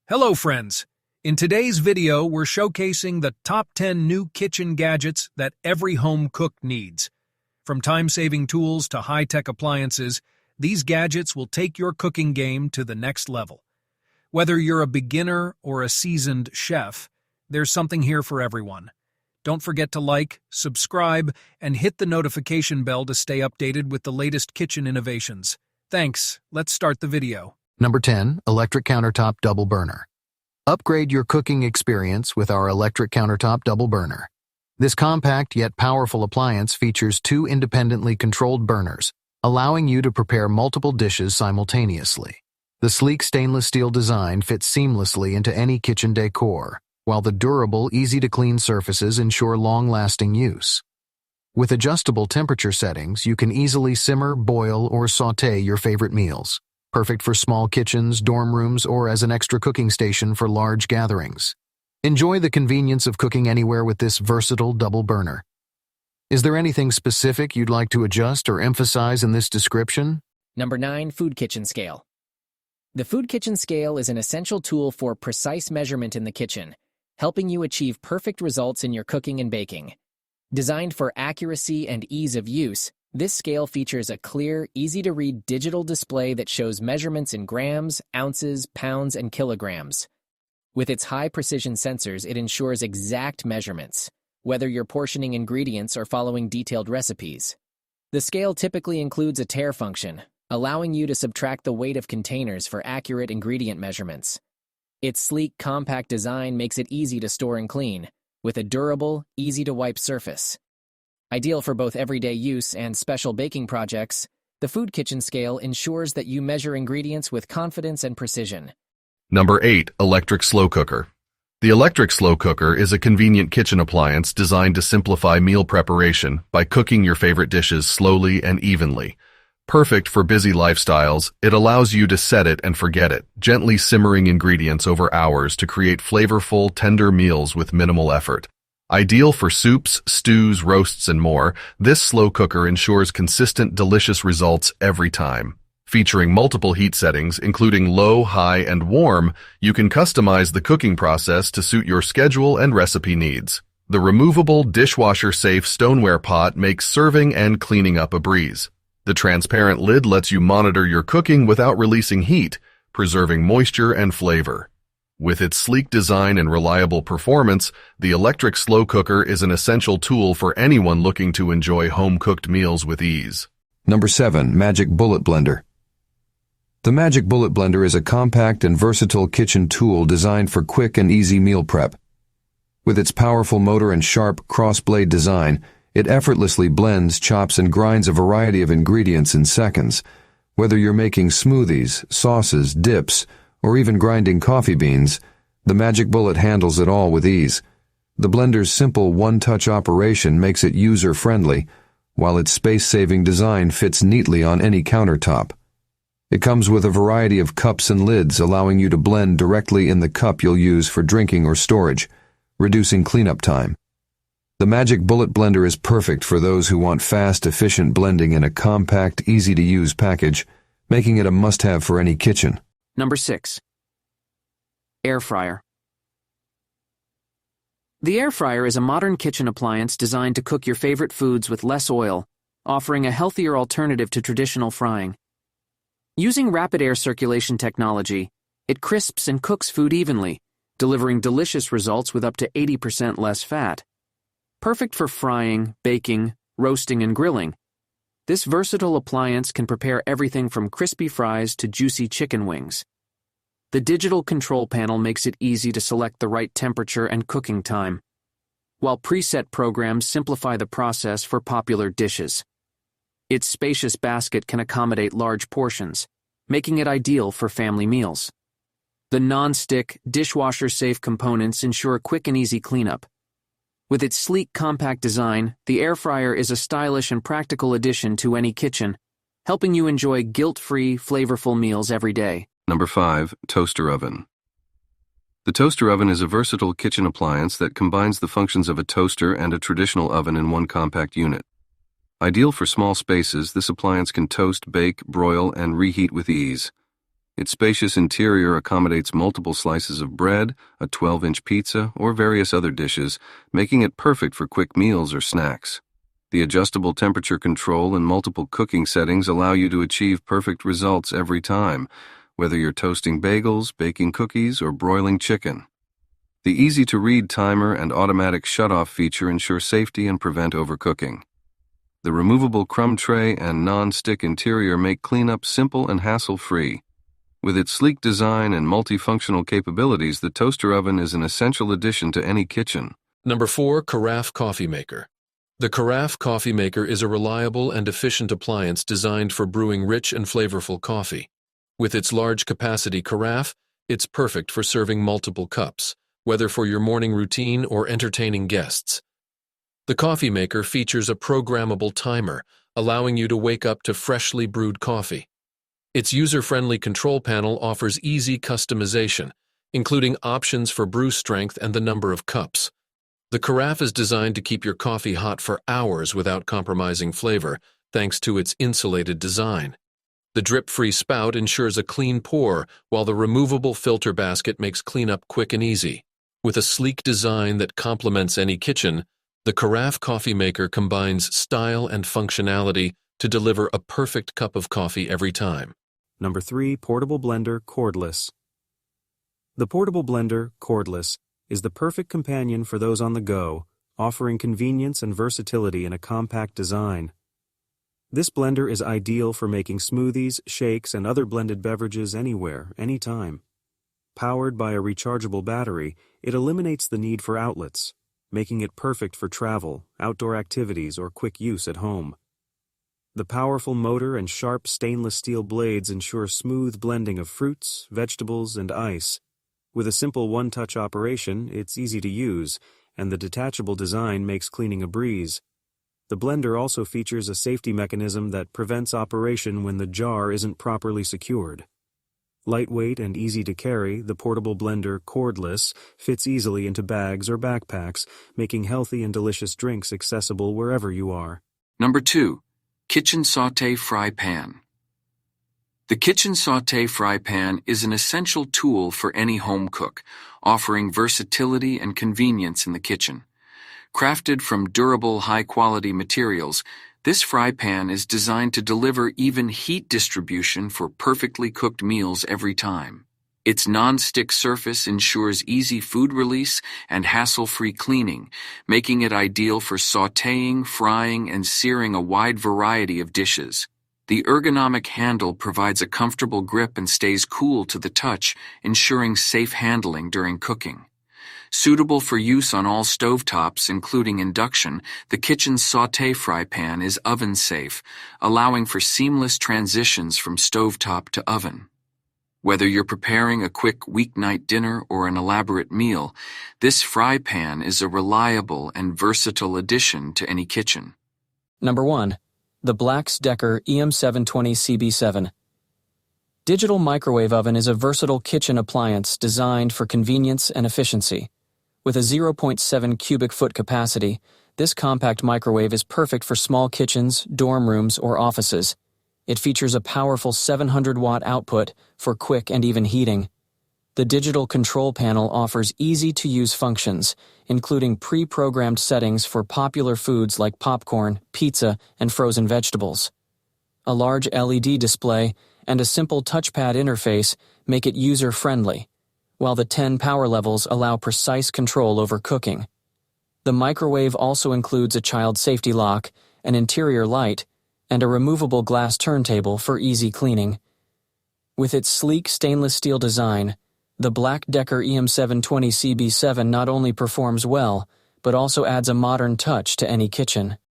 Hello friends! In today's video, we're showcasing the top 10 new kitchen gadgets that every home cook needs. From time-saving tools to high-tech appliances, these gadgets will take your cooking game to the next level. Whether you're a beginner or a seasoned chef, there's something here for everyone. Don't forget to like, subscribe, and hit the notification bell to stay updated with the latest kitchen innovations. Thanks, let's start the video. Number 10. Electric Countertop Double Burner. Upgrade your cooking experience with our electric countertop double burner. This compact yet powerful appliance features two independently controlled burners, allowing you to prepare multiple dishes simultaneously. The sleek stainless steel design fits seamlessly into any kitchen decor, while the durable, easy-to-clean surfaces ensure long-lasting use. With adjustable temperature settings, you can easily simmer, boil, or sauté your favorite meals. Perfect for small kitchens, dorm rooms, or as an extra cooking station for large gatherings. Enjoy the convenience of cooking anywhere with this versatile double burner. Is there anything specific you'd like to adjust or emphasize in this description? Number 9. Food Kitchen Scale. The Food Kitchen Scale is an essential tool for precise measurement in the kitchen, helping you achieve perfect results in your cooking and baking. Designed for accuracy and ease of use, this scale features a clear, easy-to-read digital display that shows measurements in grams, ounces, pounds, and kilograms. With its high-precision sensors, it ensures exact measurements, whether you're portioning ingredients or following detailed recipes. The scale typically includes a tare function, allowing you to subtract the weight of containers for accurate ingredient measurements. Its sleek, compact design makes it easy to store and clean, with a durable, easy-to-wipe surface. Ideal for both everyday use and special baking projects, the Food Kitchen Scale ensures that you measure ingredients with confidence and precision. Number 8. Electric Slow Cooker. The electric slow cooker is a convenient kitchen appliance designed to simplify meal preparation by cooking your favorite dishes slowly and evenly. Perfect for busy lifestyles, it allows you to set it and forget it, gently simmering ingredients over hours to create flavorful, tender meals with minimal effort. Ideal for soups, stews, roasts, and more, this slow cooker ensures consistent, delicious results every time. Featuring multiple heat settings, including low, high, and warm, you can customize the cooking process to suit your schedule and recipe needs. The removable, dishwasher-safe stoneware pot makes serving and cleaning up a breeze. The transparent lid lets you monitor your cooking without releasing heat, preserving moisture and flavor. With its sleek design and reliable performance, the electric slow cooker is an essential tool for anyone looking to enjoy home-cooked meals with ease. Number 7. Magic Bullet Blender. The Magic Bullet Blender is a compact and versatile kitchen tool designed for quick and easy meal prep. With its powerful motor and sharp cross-blade design, it effortlessly blends, chops, and grinds a variety of ingredients in seconds. Whether you're making smoothies, sauces, dips, or even grinding coffee beans, the Magic Bullet handles it all with ease. The blender's simple one-touch operation makes it user-friendly, while its space-saving design fits neatly on any countertop. It comes with a variety of cups and lids, allowing you to blend directly in the cup you'll use for drinking or storage, reducing cleanup time. The Magic Bullet Blender is perfect for those who want fast, efficient blending in a compact, easy-to-use package, making it a must-have for any kitchen. Number 6. Air Fryer. The air fryer is a modern kitchen appliance designed to cook your favorite foods with less oil, offering a healthier alternative to traditional frying. Using rapid air circulation technology, it crisps and cooks food evenly, delivering delicious results with up to 80% less fat. Perfect for frying, baking, roasting, and grilling, this versatile appliance can prepare everything from crispy fries to juicy chicken wings. The digital control panel makes it easy to select the right temperature and cooking time, while preset programs simplify the process for popular dishes. Its spacious basket can accommodate large portions, making it ideal for family meals. The non-stick, dishwasher-safe components ensure quick and easy cleanup. With its sleek, compact design, the air fryer is a stylish and practical addition to any kitchen, helping you enjoy guilt-free, flavorful meals every day. Number 5. Toaster Oven. The toaster oven is a versatile kitchen appliance that combines the functions of a toaster and a traditional oven in one compact unit. Ideal for small spaces, this appliance can toast, bake, broil, and reheat with ease. Its spacious interior accommodates multiple slices of bread, a 12-inch pizza, or various other dishes, making it perfect for quick meals or snacks. The adjustable temperature control and multiple cooking settings allow you to achieve perfect results every time, whether you're toasting bagels, baking cookies, or broiling chicken. The easy-to-read timer and automatic shut-off feature ensure safety and prevent overcooking. The removable crumb tray and non-stick interior make cleanup simple and hassle-free. With its sleek design and multifunctional capabilities, the toaster oven is an essential addition to any kitchen. Number 4, Carafe Coffee Maker. The Carafe Coffee Maker is a reliable and efficient appliance designed for brewing rich and flavorful coffee. With its large capacity carafe, it's perfect for serving multiple cups, whether for your morning routine or entertaining guests. The coffee maker features a programmable timer, allowing you to wake up to freshly brewed coffee. Its user-friendly control panel offers easy customization, including options for brew strength and the number of cups. The carafe is designed to keep your coffee hot for hours without compromising flavor, thanks to its insulated design. The drip-free spout ensures a clean pour, while the removable filter basket makes cleanup quick and easy. With a sleek design that complements any kitchen, the Carafe Coffee Maker combines style and functionality to deliver a perfect cup of coffee every time. Number 3, Portable Blender Cordless. The portable blender, cordless, is the perfect companion for those on the go, offering convenience and versatility in a compact design. This blender is ideal for making smoothies, shakes, and other blended beverages anywhere, anytime. Powered by a rechargeable battery, it eliminates the need for outlets, making it perfect for travel, outdoor activities, or quick use at home. The powerful motor and sharp stainless steel blades ensure smooth blending of fruits, vegetables, and ice. With a simple one-touch operation, it's easy to use, and the detachable design makes cleaning a breeze. The blender also features a safety mechanism that prevents operation when the jar isn't properly secured. Lightweight and easy to carry, the portable blender, cordless, fits easily into bags or backpacks, making healthy and delicious drinks accessible wherever you are. Number 2, Kitchen Sauté Fry Pan. The Kitchen Sauté Fry Pan is an essential tool for any home cook, offering versatility and convenience in the kitchen. Crafted from durable, high-quality materials, this fry pan is designed to deliver even heat distribution for perfectly cooked meals every time. Its non-stick surface ensures easy food release and hassle-free cleaning, making it ideal for sautéing, frying, and searing a wide variety of dishes. The ergonomic handle provides a comfortable grip and stays cool to the touch, ensuring safe handling during cooking. Suitable for use on all stovetops, including induction, the kitchen's sauté fry pan is oven-safe, allowing for seamless transitions from stovetop to oven. Whether you're preparing a quick weeknight dinner or an elaborate meal, this fry pan is a reliable and versatile addition to any kitchen. Number 1. The Black-Decker EM720CB7. Digital microwave oven is a versatile kitchen appliance designed for convenience and efficiency. With a 0.7 cubic foot capacity, this compact microwave is perfect for small kitchens, dorm rooms, or offices. It features a powerful 700-watt output for quick and even heating. The digital control panel offers easy-to-use functions, including pre-programmed settings for popular foods like popcorn, pizza, and frozen vegetables. A large LED display and a simple touchpad interface make it user-friendly, while the 10 power levels allow precise control over cooking. The microwave also includes a child safety lock, an interior light, and a removable glass turntable for easy cleaning. With its sleek stainless steel design, the Black-Decker EM720CB7 not only performs well, but also adds a modern touch to any kitchen.